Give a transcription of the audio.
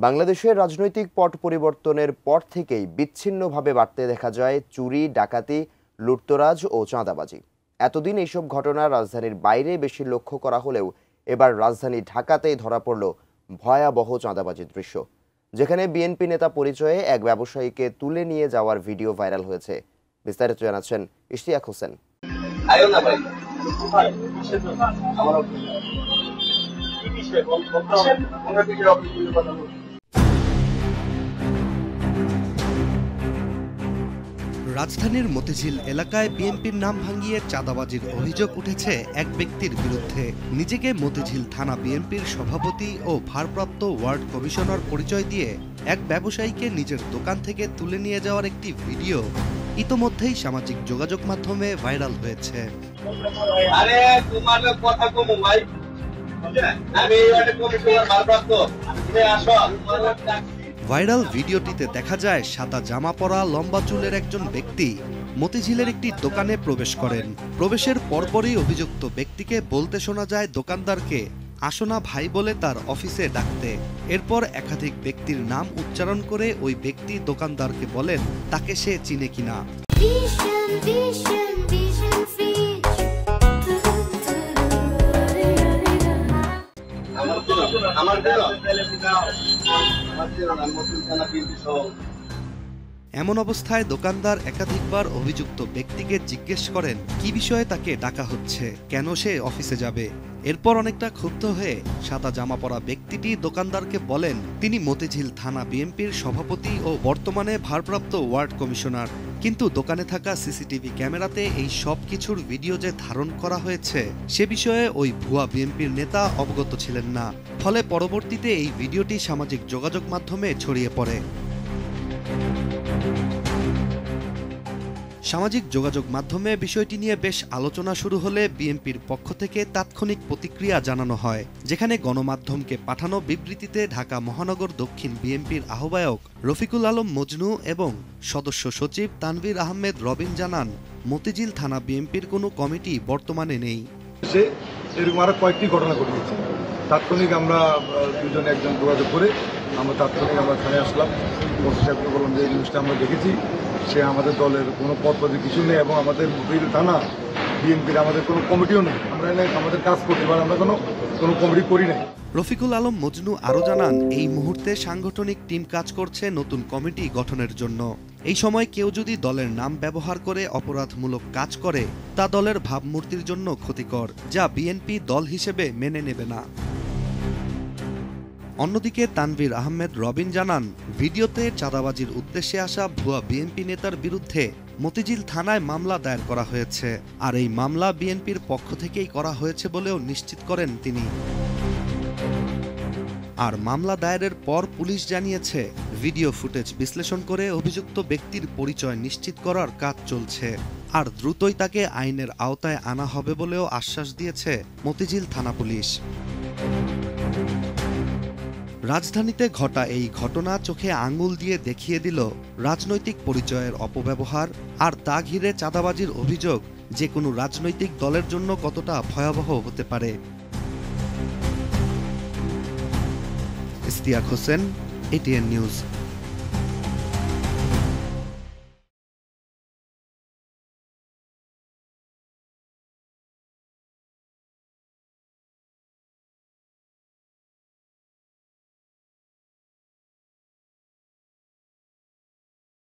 বাংলাদেশের রাজনৈতিক পট পরিবর্তনের পর থেকেই বিচ্ছিন্নভাবে বাড়তে দেখা যায় চুরি, ডাকাতি, লুটতরাজ ও চাঁদাবাজি। এতদিন এইসব ঘটনা রাজধানীর বাইরে বেশি লক্ষ্য করা হলেও এবার রাজধানী ঢাকাতেই ধরা পড়ল ভয়াবহ চাঁদাবাজির দৃশ্য, যেখানে বিএনপি নেতা পরিচয়ে এক ব্যবসায়ীকে তুলে নিয়ে যাওয়ার ভিডিও ভাইরাল হয়েছে। বিস্তারিত জানাচ্ছেন ইশতিয়াক হোসেন। রাজধানীর মতিঝিল এলাকায় বিএনপির নাম ভাঙিয়ে চাঁদাবাজির অভিযোগ উঠেছে এক ব্যক্তির বিরুদ্ধে। নিজেকে মতিঝিল থানা বিএনপির সভাপতি ও ভারপ্রাপ্ত ওয়ার্ড কমিশনার পরিচয় দিয়ে এক ব্যবসায়ীকে নিজের দোকান থেকে তুলে নিয়ে যাওয়ার একটি ভিডিও ইতোমধ্যেই সামাজিক যোগাযোগ মাধ্যমে ভাইরাল হয়েছে। ভাইরাল ভিডিওটিতে দেখা যায় সাদা জামা পরা লম্বা চুলের একজন ব্যক্তি মতিঝিলের একটি দোকানে প্রবেশ করেন। প্রবেশের পরপরই অভিযুক্ত ব্যক্তিকে বলতে শোনা যায় দোকানদারকে আসো না ভাই বলে তার অফিসে ডাকতে। এরপর একাধিক ব্যক্তির নাম উচ্চারণ করে ওই ব্যক্তি দোকানদারকে বলেন তাকে সে চিনে কিনা। এমন অবস্থায় দোকানদার একাধিকবার অভিযুক্ত ব্যক্তিকে জিজ্ঞেস করেন কি বিষয়ে তাকে ডাকা হচ্ছে, কেন সে অফিসে যাবে। এরপর অনেকটা ক্ষুব্ধ হয়ে সাদা জামা পরা ব্যক্তিটি দোকানদারকে বলেন তিনি মতিঝিল থানা বিএনপির সভাপতি ও বর্তমানে ভারপ্রাপ্ত ওয়ার্ড কমিশনার। কিন্তু দোকানে থাকা সিসিটিভি ক্যামেরাতে এই সব কিছুর ভিডিও যে ধারণ করা হয়েছে সে বিষয়ে ওই ভুয়া বিএনপির নেতা অবগত ছিলেন না। ফলে পরবর্তীতে এই ভিডিওটি সামাজিক যোগাযোগ মাধ্যমে ছড়িয়ে পড়ে। সামাজিক যোগাযোগ মাধ্যমে বিষয়টি নিয়ে বেশ আলোচনা শুরু হলে বিএনপির পক্ষ থেকে তাৎক্ষণিক প্রতিক্রিয়া জানানো হয়, যেখানে গণমাধ্যমকে পাঠানো বিবৃতিতে ঢাকা মহানগর দক্ষিণ বিএনপির আহ্বায়ক রফিকুল আলম মজনু এবং সদস্য সচিব তানভীর আহমেদ রবিন জানান মতিঝিল থানা বিএনপির কোনো কমিটি বর্তমানে নেই। এরকম আরো কয়েকটি ঘটনা ঘটেছে। তাৎক্ষণিক আমরা দুজনে একজন যোগাযোগ করে আমরা থানায় আসলাম। ওসি সাহেবকে বললাম যে এই জিনিসটা আমরা দেখেছি, সে আমাদের দলের কোনো পদপদে কিছু নেই এবং আমাদের থানা বিএনপির আমাদের কোনো কমিটিও নেই। আমরা আমাদের কাজ করতে পারি, আমরা কোনো কমিটি করি নাই। রফিকুল আলম মজনু আরও জানান এই মুহূর্তে সাংগঠনিক টিম কাজ করছে নতুন কমিটি গঠনের জন্য। এই সময় কেউ যদি দলের নাম ব্যবহার করে অপরাধমূলক কাজ করে তা দলের ভাবমূর্তির জন্য ক্ষতিকর, যা বিএনপি দল হিসেবে মেনে নেবে না। অন্যদিকে তানভীর আহমেদ রবিন জানান ভিডিওতে চাঁদাবাজির উদ্দেশ্যে আসা ভুয়া বিএনপি নেতার বিরুদ্ধে মতিঝিল থানায় মামলা দায়ের করা হয়েছে, আর এই মামলা বিএনপির পক্ষ থেকেই করা হয়েছে বলেও নিশ্চিত করেন তিনি। আর মামলা দায়েরের পর পুলিশ জানিয়েছে ভিডিও ফুটেজ বিশ্লেষণ করে অভিযুক্ত ব্যক্তির পরিচয় নিশ্চিত করার কাজ চলছে, আর দ্রুতই তাকে আইনের আওতায় আনা হবে বলেও আশ্বাস দিয়েছে মতিঝিল থানা পুলিশ। রাজধানীতে ঘটা এই ঘটনা চোখে আঙুল দিয়ে দেখিয়ে দিল রাজনৈতিক পরিচয়ের অপব্যবহার আর তা ঘিরে চাঁদাবাজির অভিযোগ যে কোনো রাজনৈতিক দলের জন্য কতটা ভয়াবহ হতে পারে। Ishtiaq Hossain, ATN news.